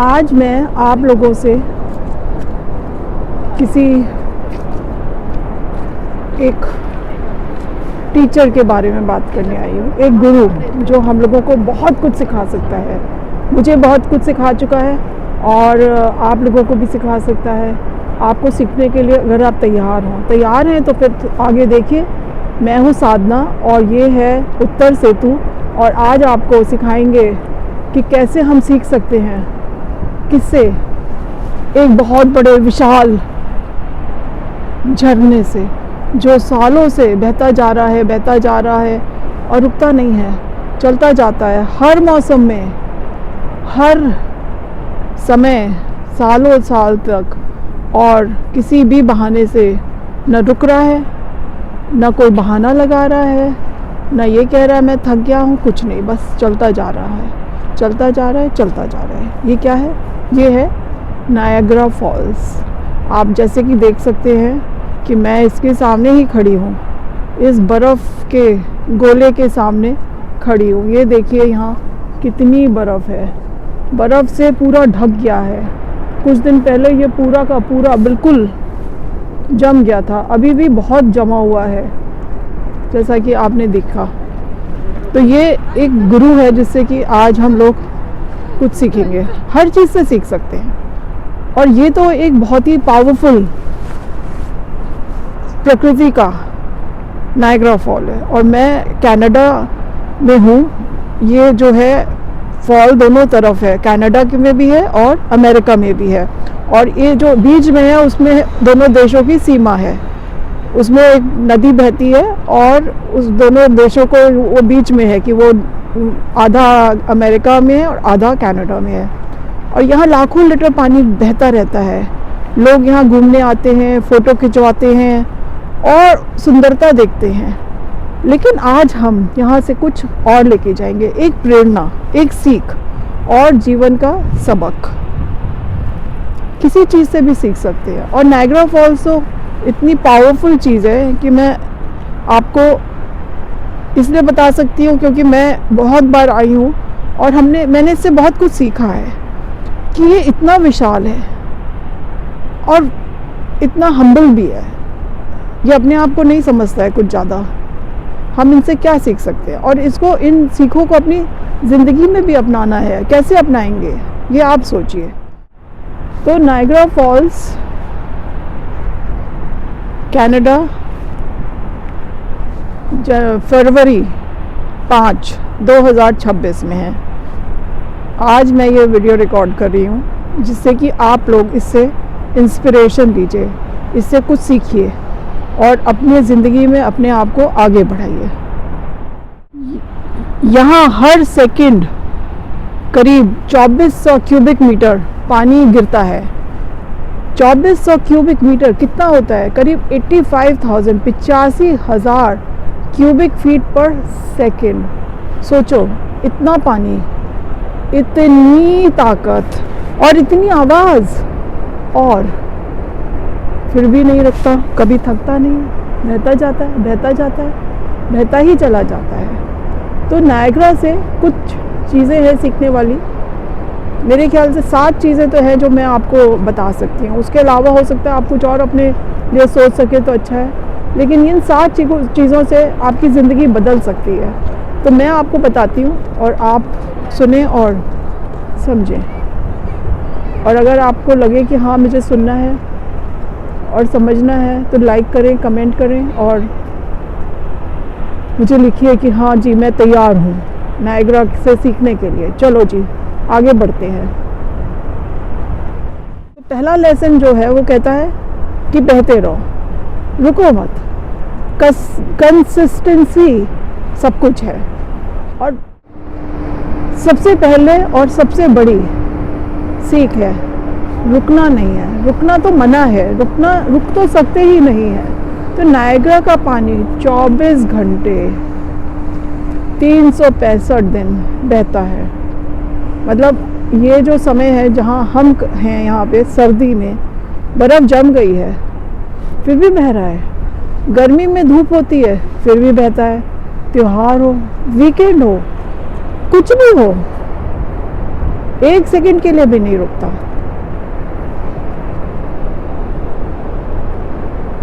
आज मैं आप लोगों से किसी एक टीचर के बारे में बात करने आई हूँ। एक गुरु जो हम लोगों को बहुत कुछ सिखा सकता है। मुझे बहुत कुछ सिखा चुका है और आप लोगों को भी सिखा सकता है। आपको सीखने के लिए अगर आप तैयार हैं तो फिर आगे देखिए। मैं हूँ साधना और ये है उत्तर सेतु, और आज आपको सिखाएंगे कि कैसे हम सीख सकते हैं। किससे? एक बहुत बड़े विशाल झरने से जो सालों से बहता जा रहा है और रुकता नहीं है, चलता जाता है हर मौसम में, हर समय, सालों साल तक, और किसी भी बहाने से न रुक रहा है, न कोई बहाना लगा रहा है, न ये कह रहा है मैं थक गया हूँ, कुछ नहीं, बस चलता जा रहा है। ये क्या है? ये है नायग्रा फॉल्स। आप जैसे कि देख सकते हैं कि मैं इसके सामने ही खड़ी हूँ, इस बर्फ़ के गोले के सामने खड़ी हूँ। ये देखिए यहाँ कितनी बर्फ़ है, बर्फ़ से पूरा ढक गया है। कुछ दिन पहले ये पूरा का पूरा बिल्कुल जम गया था, अभी भी बहुत जमा हुआ है जैसा कि आपने देखा। तो ये एक गुरु है जिससे कि आज हम लोग कुछ सीखेंगे, हर चीज़ से सीख सकते हैं। और ये तो एक बहुत ही पावरफुल प्रकृति का नायग्रा फॉल है, और मैं कनाडा में हूँ। ये जो है फॉल दोनों तरफ है, कनाडा के में भी है और अमेरिका में भी है, और ये जो बीच में है उसमें दोनों देशों की सीमा है। उसमें एक नदी बहती है और उस दोनों देशों को वो बीच में है कि वो आधा अमेरिका में है और आधा कनाडा में है। और यहाँ लाखों लीटर पानी बहता रहता है। लोग यहाँ घूमने आते हैं, फ़ोटो खिंचवाते हैं और सुंदरता देखते हैं। लेकिन आज हम यहाँ से कुछ और लेके जाएंगे, एक प्रेरणा, एक सीख और जीवन का सबक। किसी चीज़ से भी सीख सकते हैं। और नायग्रा फॉल्स तो इतनी पावरफुल चीज़ है कि मैं आपको इसलिए बता सकती हूँ क्योंकि मैं बहुत बार आई हूँ और मैंने इससे बहुत कुछ सीखा है कि ये इतना विशाल है और इतना हम्बल भी है। ये अपने आप को नहीं समझता है कुछ ज़्यादा। हम इनसे क्या सीख सकते हैं और इन सीखों को अपनी ज़िंदगी में भी अपनाना है। कैसे अपनाएंगे ये आप सोचिए। तो नायग्रा फॉल्स कनाडा फरवरी 5, 2026 में है। आज मैं ये वीडियो रिकॉर्ड कर रही हूँ जिससे कि आप लोग इससे इंस्पिरेशन लीजिए, इससे कुछ सीखिए और अपनी ज़िंदगी में अपने आप को आगे बढ़ाइए। यहाँ हर सेकंड करीब 2400 क्यूबिक मीटर पानी गिरता है। 2400 क्यूबिक मीटर कितना होता है? करीब 85,000 क्यूबिक फीट पर सेकंड। सोचो, इतना पानी, इतनी ताकत और इतनी आवाज़, और फिर भी नहीं रुकता, कभी थकता नहीं, बहता ही चला जाता है। तो नायग्रा से कुछ चीज़ें हैं सीखने वाली। मेरे ख्याल से 7 चीज़ें तो हैं जो मैं आपको बता सकती हूँ। उसके अलावा हो सकता है आप कुछ और अपने लिए सोच सके तो अच्छा है, लेकिन इन 7 चीज़ों से आपकी ज़िंदगी बदल सकती है। तो मैं आपको बताती हूँ और आप सुने और समझें। और अगर आपको लगे कि हाँ मुझे सुनना है और समझना है तो लाइक करें, कमेंट करें और मुझे लिखिए कि हाँ जी मैं तैयार हूँ नायग्रा से सीखने के लिए। चलो जी आगे बढ़ते हैं। तो पहला लेसन जो है वो कहता है कि बहते रहो, रुको मत। कंसिस्टेंसी सब कुछ है। और सबसे पहले और सबसे बड़ी सीख है रुकना नहीं है। रुकना तो मना है, रुक तो सकते ही नहीं है। तो नायग्रा का पानी 24 घंटे 365 दिन बहता है। मतलब ये जो समय है जहाँ हम हैं, यहाँ पे सर्दी में बर्फ़ जम गई है फिर भी बह रहा है। गर्मी में धूप होती है फिर भी बहता है। त्योहार हो, वीकेंड हो, कुछ भी हो, 1 सेकंड के लिए भी नहीं रुकता।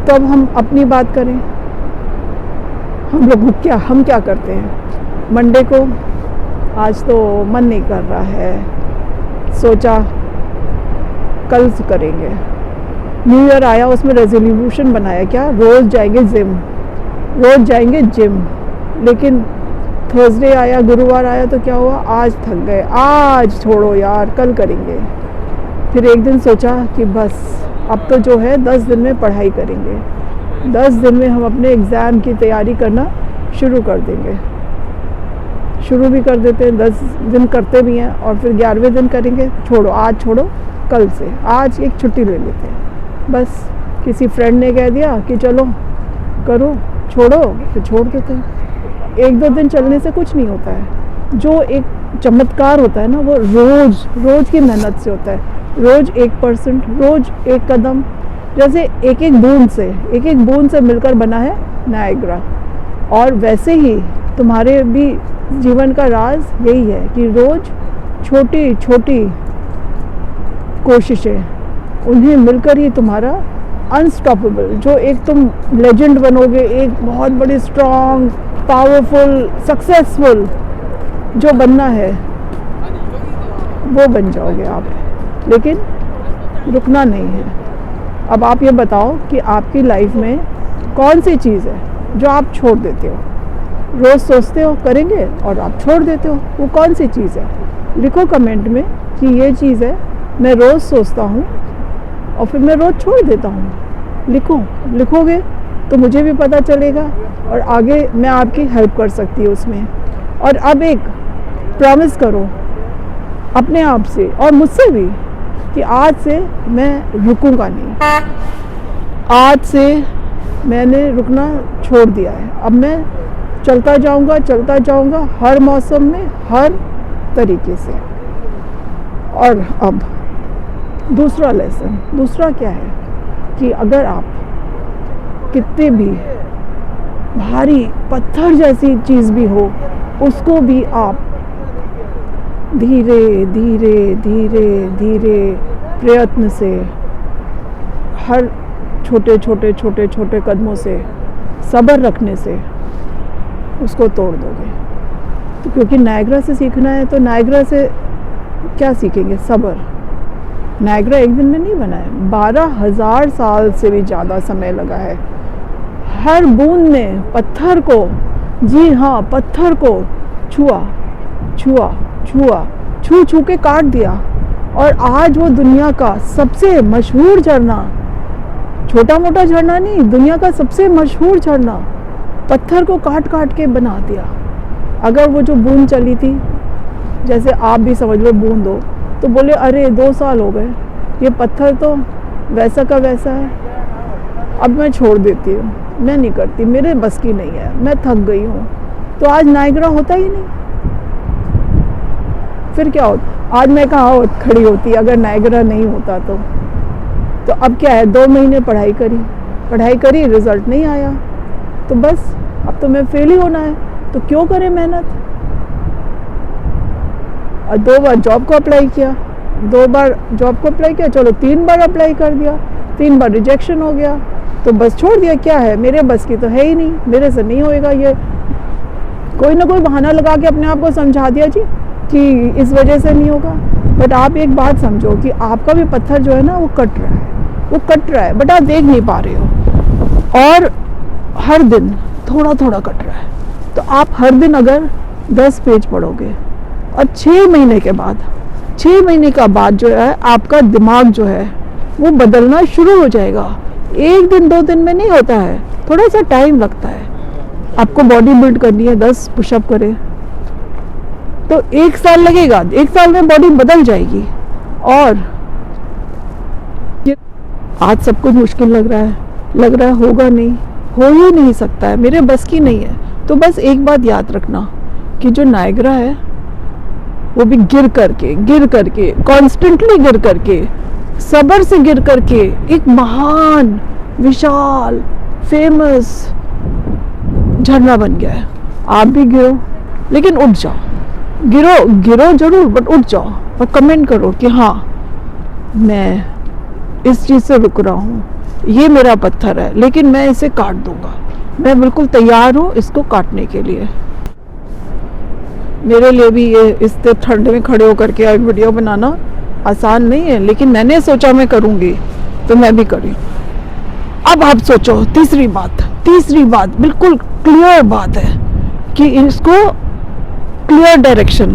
तो अब हम अपनी बात करें, हम क्या करते हैं। मंडे को आज तो मन नहीं कर रहा है, सोचा कल करेंगे। न्यू ईयर आया, उसमें रेजोल्यूशन बनाया क्या, रोज़ जाएंगे जिम। लेकिन थर्सडे आया, गुरुवार आया तो क्या हुआ, आज थक गए, आज छोड़ो यार कल करेंगे। फिर एक दिन सोचा कि बस अब तो जो है 10 दिन में पढ़ाई करेंगे, 10 दिन में हम अपने एग्ज़ाम की तैयारी करना शुरू कर देंगे। शुरू भी कर देते हैं, 10 दिन करते भी हैं और फिर 11वें दिन करेंगे। छोड़ो आज, छोड़ो कल से, आज एक छुट्टी ले लेते हैं। बस किसी फ्रेंड ने कह दिया कि चलो करो, छोड़ो, फिर छोड़ देते हैं। 1-2 दिन चलने से कुछ नहीं होता है। जो एक चमत्कार होता है ना, वो रोज़ की मेहनत से होता है। रोज़ 1%, रोज़ 1 कदम, जैसे एक एक बूंद से मिलकर बना है नायग्रा। और वैसे ही तुम्हारे भी जीवन का राज यही है कि रोज़ छोटी छोटी कोशिशें, उन्हें मिलकर ही तुम्हारा अनस्टॉपेबल, जो एक तुम लेजेंड बनोगे, एक बहुत बड़ी स्ट्रॉन्ग, पावरफुल, सक्सेसफुल जो बनना है वो बन जाओगे आप। लेकिन रुकना नहीं है। अब आप ये बताओ कि आपकी लाइफ में कौन सी चीज़ है जो आप छोड़ देते हो। रोज़ सोचते हो करेंगे और आप छोड़ देते हो, वो कौन सी चीज़ है। लिखो कमेंट में कि ये चीज़ है, मैं रोज़ सोचता हूँ और फिर मैं रोज़ छोड़ देता हूँ। लिखोगे तो मुझे भी पता चलेगा और आगे मैं आपकी हेल्प कर सकती हूँ उसमें। और अब एक प्रॉमिस करो अपने आप से और मुझसे भी कि आज से मैं रुकूंगा नहीं। आज से मैंने रुकना छोड़ दिया है। अब मैं चलता जाऊंगा हर मौसम में, हर तरीके से। और अब दूसरा लेसन, दूसरा क्या है कि अगर आप कितने भी भारी पत्थर जैसी चीज़ भी हो, उसको भी आप धीरे धीरे प्रयत्न से, हर छोटे कदमों से, सब्र रखने से उसको तोड़ दोगे। तो क्योंकि नायग्रा से सीखना है, तो नायग्रा से क्या सीखेंगे, सब्र। नायग्रा एक दिन में नहीं बना है, 12,000 साल से भी ज़्यादा समय लगा है। हर बूंद ने पत्थर को, जी हाँ, पत्थर को छू के काट दिया। और आज वो दुनिया का सबसे मशहूर झरना, छोटा मोटा झरना नहीं, दुनिया का सबसे मशहूर झरना पत्थर को काट के बना दिया। अगर वो जो बूंद चली थी, जैसे आप भी समझ लो बूंद हो, तो बोले अरे 2 साल हो गए, ये पत्थर तो वैसा का वैसा है, अब मैं छोड़ देती हूँ, मैं नहीं करती, मेरे बस की नहीं है, मैं थक गई हूँ। तो आज नायग्रा होता ही नहीं। फिर क्या होता, आज मैं कहाँ खड़ी होती अगर नायग्रा नहीं होता तो अब क्या है, 2 महीने पढ़ाई करी, रिजल्ट नहीं आया, तो बस अब तो मैं फेल ही होना है, तो क्यों करें मेहनत। और 2 बार जॉब को अप्लाई किया, चलो 3 बार अप्लाई कर दिया, 3 बार रिजेक्शन हो गया, तो बस छोड़ दिया। क्या है, मेरे बस की तो है ही नहीं, मेरे से नहीं होएगा ये। कोई ना कोई बहाना लगा के अपने आप को समझा दिया जी कि इस वजह से नहीं होगा। बट आप एक बात समझो कि आपका भी पत्थर जो है ना, वो कट रहा है, बट आप देख नहीं पा रहे हो। और हर दिन थोड़ा कट रहा है। तो आप हर दिन अगर 10 पेज पढ़ोगे और 6 महीने का बाद जो है आपका दिमाग जो है वो बदलना शुरू हो जाएगा। 1 दिन 2 दिन में नहीं होता है, थोड़ा सा टाइम लगता है। आपको बॉडी बिल्ड करनी है, 10 पुशअप करें तो 1 साल लगेगा, 1 साल में बॉडी बदल जाएगी। और आज सब कुछ मुश्किल लग रहा है, होगा नहीं, हो ही नहीं सकता है, मेरे बस की नहीं है। तो बस एक बात याद रखना कि जो नायग्रा है वो भी गिर करके कॉन्स्टेंटली गिर करके, सब्र से गिर करके एक महान, विशाल, फेमस झरना बन गया है। आप भी गिरो लेकिन उठ जाओ, गिरो गिरो जरूर, बट उठ जाओ और कमेंट करो कि हाँ मैं इस चीज़ से रुक रहा हूँ, ये मेरा पत्थर है लेकिन मैं इसे काट दूंगा, मैं बिल्कुल तैयार हूँ इसको काटने के लिए। मेरे लिए भी ये इस ठंड में खड़े होकर के एक वीडियो बनाना आसान नहीं है, लेकिन मैंने सोचा मैं करूँगी तो मैं भी करी। अब आप सोचो तीसरी बात बिल्कुल क्लियर बात है कि इसको क्लियर डायरेक्शन,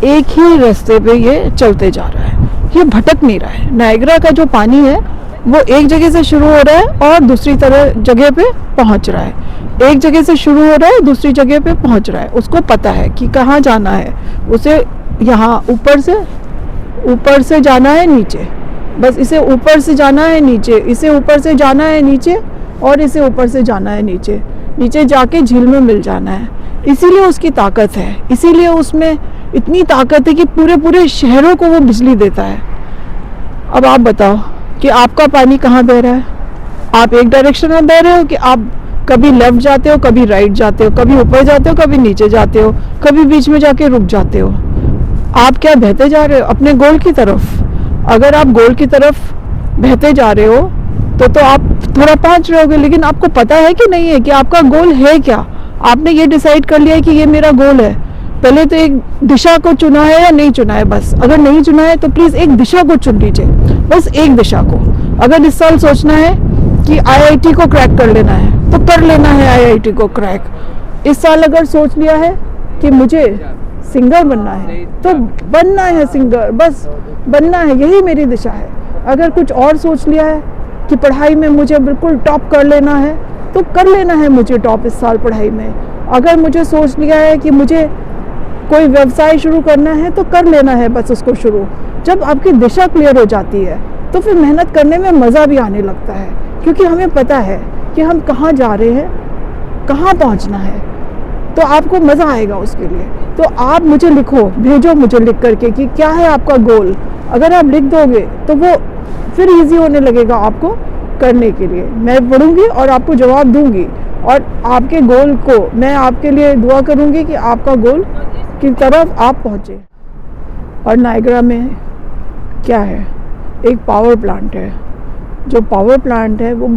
एक ही रास्ते पे ये चलते जा रहा है, ये भटक नहीं रहा है। नायग्रा का जो पानी है वो एक जगह से शुरू हो रहा है और दूसरी जगह पे पहुंच रहा है, एक जगह से शुरू हो रहा है दूसरी जगह पे पहुंच रहा है। उसको पता है कि कहाँ जाना है, उसे यहाँ ऊपर से जाना है नीचे, बस इसे ऊपर से जाना है नीचे, इसे ऊपर से जाना है नीचे और इसे ऊपर से जाना है नीचे, नीचे जाके झील में मिल जाना है। इसीलिए उसकी ताकत है, इसीलिए उसमें इतनी ताकत है कि पूरे शहरों को वो बिजली देता है। अब आप बताओ कि आपका पानी कहाँ बह रहा है? आप एक डायरेक्शन में बह रहे हो कि आप कभी लेफ्ट जाते हो, कभी राइट जाते हो, कभी ऊपर जाते हो, कभी नीचे जाते हो, कभी बीच में जाके रुक जाते हो। आप क्या बहते जा रहे हो अपने गोल की तरफ? अगर आप गोल की तरफ बहते जा रहे हो तो आप थोड़ा पहुंच रहे होगे, लेकिन आपको पता है कि नहीं है कि आपका गोल है क्या? आपने ये डिसाइड कर लिया है कि ये मेरा गोल है, पहले तो एक दिशा को चुना है या नहीं चुना है? बस अगर नहीं चुना है तो प्लीज़ एक दिशा को चुन लीजिए, बस एक दिशा को। अगर इस साल सोचना है कि आईआईटी को क्रैक कर लेना है तो कर लेना है आईआईटी को क्रैक। इस साल अगर सोच लिया है कि मुझे सिंगर बनना है तो बनना है सिंगर, बस बनना है, यही मेरी दिशा है। अगर कुछ और सोच लिया है कि पढ़ाई में मुझे बिल्कुल टॉप कर लेना है तो कर लेना है मुझे टॉप इस साल पढ़ाई में। अगर मुझे सोच लिया है कि मुझे कोई व्यवसाय शुरू करना है तो कर लेना है बस उसको शुरू। जब आपकी दिशा क्लियर हो जाती है तो फिर मेहनत करने में मज़ा भी आने लगता है, क्योंकि हमें पता है कि हम कहाँ जा रहे हैं, कहाँ पहुँचना है, तो आपको मज़ा आएगा उसके लिए। तो आप मुझे लिखो, भेजो मुझे लिख करके कि क्या है आपका गोल। अगर आप लिख दोगे तो वो फिर इजी होने लगेगा आपको करने के लिए। मैं पढ़ूंगी और आपको जवाब दूंगी और आपके गोल को मैं आपके लिए दुआ करूंगी कि आपका गोल की तरफ आप पहुँचे। और नायग्रा में क्या है, एक पावर प्लांट है। जो पावर प्लांट है वो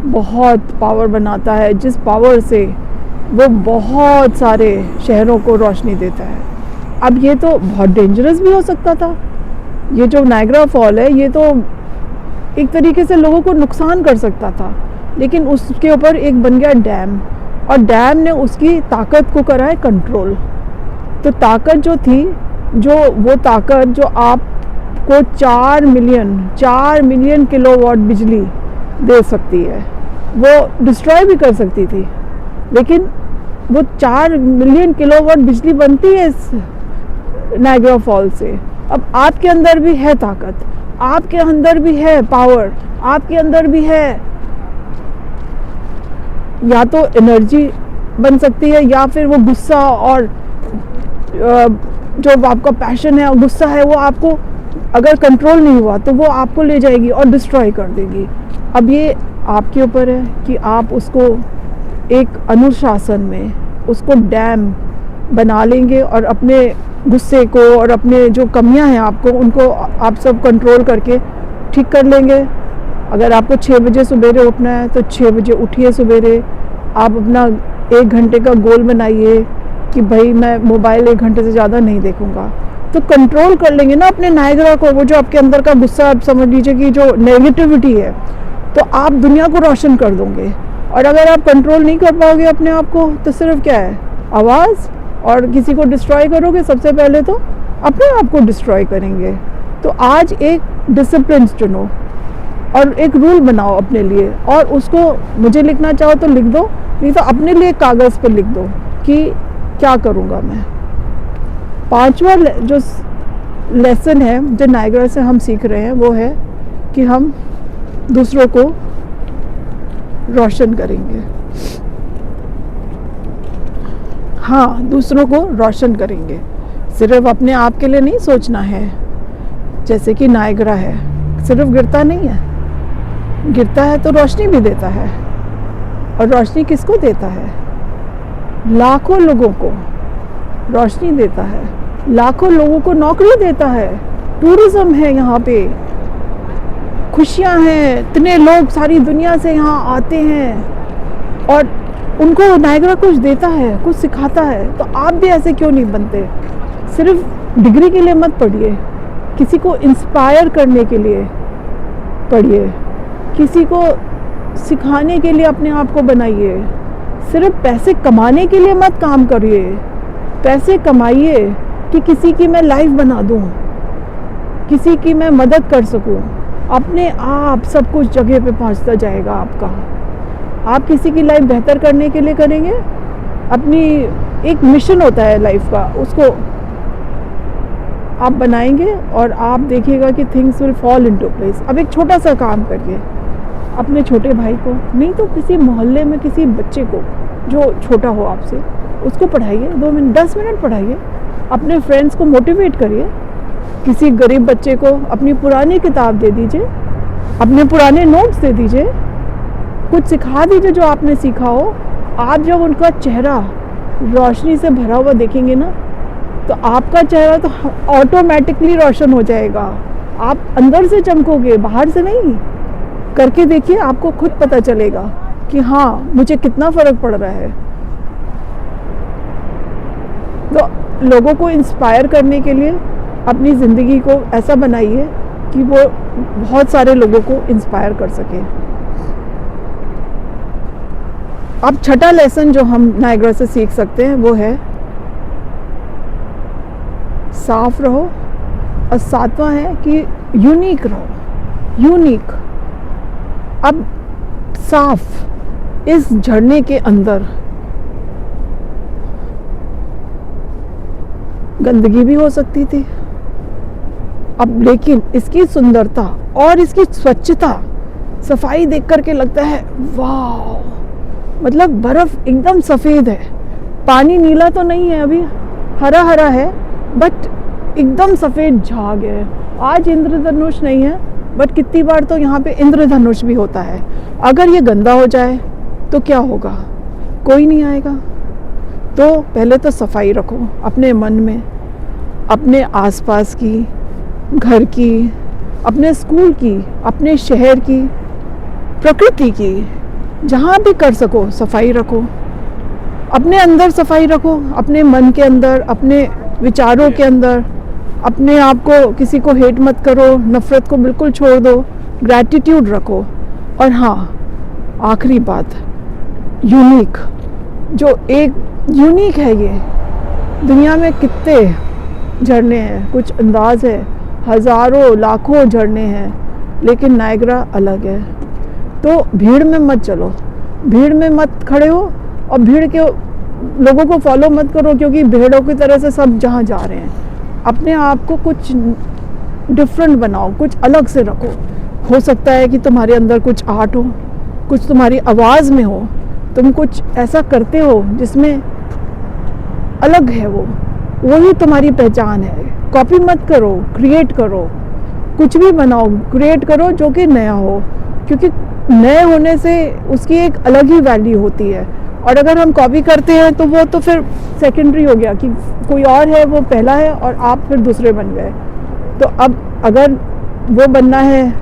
बहुत पावर बनाता है, जिस पावर से वो बहुत सारे शहरों को रोशनी देता है। अब ये तो बहुत डेंजरस भी हो सकता था, ये जो नायग्रा फॉल है ये तो एक तरीके से लोगों को नुकसान कर सकता था, लेकिन उसके ऊपर एक बन गया डैम, और डैम ने उसकी ताकत को करा है कंट्रोल। तो ताकत जो थी, वो ताकत जो आपको 4 मिलियन किलोवाट बिजली दे सकती है, वो डिस्ट्रॉय भी कर सकती थी, लेकिन वो 4 मिलियन किलोवाट बिजली बनती है इस नायग्रा फॉल से। अब आपके अंदर भी है ताकत, आपके अंदर भी है पावर, आपके अंदर भी है, या तो एनर्जी बन सकती है या फिर वो गुस्सा, और जो आपका पैशन है और गुस्सा है वो आपको अगर कंट्रोल नहीं हुआ तो वो आपको ले जाएगी और डिस्ट्रॉय कर देगी। अब ये आपके ऊपर है कि आप उसको एक अनुशासन में उसको डैम बना लेंगे और अपने गुस्से को और अपने जो कमियां हैं आपको उनको आप सब कंट्रोल करके ठीक कर लेंगे। अगर आपको 6 बजे सवेरे उठना है तो 6 बजे उठिए सवेरे। आप अपना 1 घंटे का गोल बनाइए कि भाई मैं मोबाइल 1 घंटे से ज़्यादा नहीं देखूँगा, तो कंट्रोल कर लेंगे ना अपने नायग्रा को। वो जो आपके अंदर का गुस्सा, आप समझ लीजिए कि जो नेगेटिविटी है, तो आप दुनिया को रोशन कर दोगे। और अगर आप कंट्रोल नहीं कर पाओगे अपने आप को तो सिर्फ क्या है, आवाज़, और किसी को डिस्ट्रॉय करोगे सबसे पहले तो अपने आप को डिस्ट्रॉय करेंगे। तो आज एक डिसिप्लिन चुनो और एक रूल बनाओ अपने लिए, और उसको मुझे लिखना चाहो तो लिख दो, नहीं तो अपने लिए कागज़ पर लिख दो कि क्या करूँगा मैं। 5वां जो लेसन है जो नायग्रा से हम सीख रहे हैं वो है कि हम दूसरों को रोशन करेंगे। हाँ, दूसरों को रोशन करेंगे, सिर्फ अपने आप के लिए नहीं सोचना है। जैसे कि नायग्रा है, सिर्फ गिरता नहीं है, गिरता है तो रोशनी भी देता है, और रोशनी किसको देता है? लाखों लोगों को। रोशनी देता है, लाखों लोगों को नौकरी देता है, टूरिज्म है यहाँ पे, खुशियाँ हैं, इतने लोग सारी दुनिया से यहाँ आते हैं और उनको नायग्रा कुछ देता है, कुछ सिखाता है। तो आप भी ऐसे क्यों नहीं बनते? सिर्फ डिग्री के लिए मत पढ़िए, किसी को इंस्पायर करने के लिए पढ़िए, किसी को सिखाने के लिए अपने आप को बनाइए। सिर्फ पैसे कमाने के लिए मत काम करिए, पैसे कमाइए कि किसी की मैं लाइफ बना दूँ, किसी की मैं मदद कर सकूँ। अपने आप सब कुछ जगह पे पहुँचता जाएगा आपका। आप किसी की लाइफ बेहतर करने के लिए करेंगे, अपनी एक मिशन होता है लाइफ का, उसको आप बनाएंगे और आप देखिएगा कि things will fall into place. अब एक छोटा सा काम करिए, अपने छोटे भाई को, नहीं तो किसी मोहल्ले में किसी बच्चे को जो छोटा हो आपसे, उसको पढ़ाइए, 2 मिनट 10 मिनट पढ़ाइए। अपने फ्रेंड्स को मोटिवेट करिए। किसी गरीब बच्चे को अपनी पुरानी किताब दे दीजिए, अपने पुराने नोट्स दे दीजिए, कुछ सिखा दीजिए जो आपने सीखा हो। आप जब उनका चेहरा रोशनी से भरा हुआ देखेंगे ना, तो आपका चेहरा तो ऑटोमेटिकली रोशन हो जाएगा। आप अंदर से चमकोगे, बाहर से नहीं। करके देखिए, आपको खुद पता चलेगा कि हाँ, मुझे कितना फ़र्क पड़ रहा है। तो लोगों को इंस्पायर करने के लिए अपनी ज़िंदगी को ऐसा बनाइए कि वो बहुत सारे लोगों को इंस्पायर कर सके। अब छठा लेसन जो हम नायग्रा से सीख सकते हैं वो है साफ रहो, और सातवां है कि यूनिक रहो। यूनिक। अब साफ, इस झरने के अंदर गंदगी भी हो सकती थी, अब लेकिन इसकी सुंदरता और इसकी स्वच्छता, सफाई देख करके लगता है वाह, मतलब बर्फ एकदम सफ़ेद है, पानी नीला तो नहीं है, अभी हरा हरा है, बट एकदम सफ़ेद झाग है। आज इंद्रधनुष नहीं है, बट कितनी बार तो यहाँ पे इंद्रधनुष भी होता है। अगर ये गंदा हो जाए तो क्या होगा? कोई नहीं आएगा। तो पहले तो सफाई रखो अपने मन में, अपने आसपास की, घर की, अपने स्कूल की, अपने शहर की, प्रकृति की, जहाँ भी कर सको सफाई रखो। अपने अंदर सफाई रखो, अपने मन के अंदर, अपने विचारों के अंदर। अपने आप को, किसी को हेट मत करो, नफ़रत को बिल्कुल छोड़ दो, ग्रैटिट्यूड रखो। और हाँ, आखिरी बात, यूनिक, जो एक यूनिक है, ये दुनिया में कितने झरने हैं, कुछ अंदाज है, हज़ारों लाखों झरने हैं, लेकिन नायग्रा अलग है। तो भीड़ में मत चलो, भीड़ में मत खड़े हो, और भीड़ के लोगों को फॉलो मत करो, क्योंकि भीड़ों की तरह से सब जहाँ जा रहे हैं। अपने आप को कुछ डिफरेंट बनाओ, कुछ अलग से रखो। हो सकता है कि तुम्हारे अंदर कुछ आर्ट हो, कुछ तुम्हारी आवाज़ में हो, तुम कुछ ऐसा करते हो जिसमें अलग है, वो वही तुम्हारी पहचान है। कॉपी मत करो, क्रिएट करो, कुछ भी बनाओ, क्रिएट करो जो कि नया हो, क्योंकि नए होने से उसकी एक अलग ही वैल्यू होती है। और अगर हम कॉपी करते हैं तो वो तो फिर सेकेंडरी हो गया, कि कोई और है वो पहला है और आप फिर दूसरे बन गए। तो अब अगर वो बनना है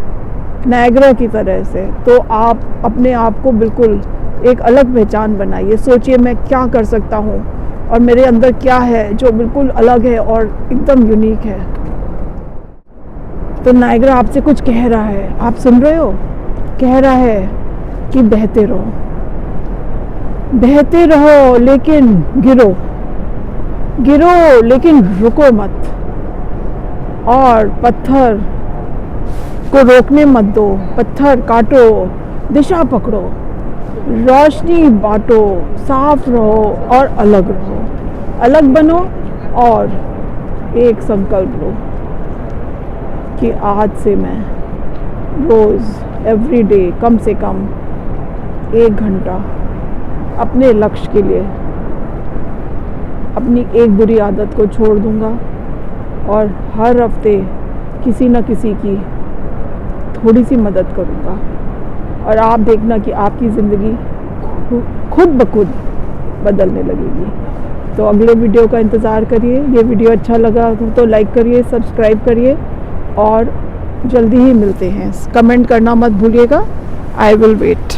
नायग्रा की तरह से, तो आप अपने आप को बिल्कुल एक अलग पहचान बनाइए। सोचिए मैं क्या कर सकता हूँ और मेरे अंदर क्या है जो बिल्कुल अलग है और एकदम यूनिक है। तो नायग्रा आपसे कुछ कह रहा है, आप सुन रहे हो? कह रहा है कि बहते रहो, बहते रहो, लेकिन गिरो, गिरो लेकिन रुको मत, और पत्थर को रोकने मत दो। पत्थर काटो, दिशा पकड़ो, रोशनी बांटो, साफ रहो और अलग रहो। अलग बनो और एक संकल्प लो कि आज से मैं रोज़, एवरी डे, कम से कम 1 घंटा अपने लक्ष्य के लिए अपनी एक बुरी आदत को छोड़ दूंगा, और हर हफ्ते किसी न किसी की थोड़ी सी मदद करूंगा। और आप देखना कि आपकी ज़िंदगी खुद ब खुद बदलने लगेगी। तो अगले वीडियो का इंतज़ार करिए। ये वीडियो अच्छा लगा तो लाइक करिए, सब्सक्राइब करिए और जल्दी ही मिलते हैं। कमेंट करना मत भूलिएगा। I will wait.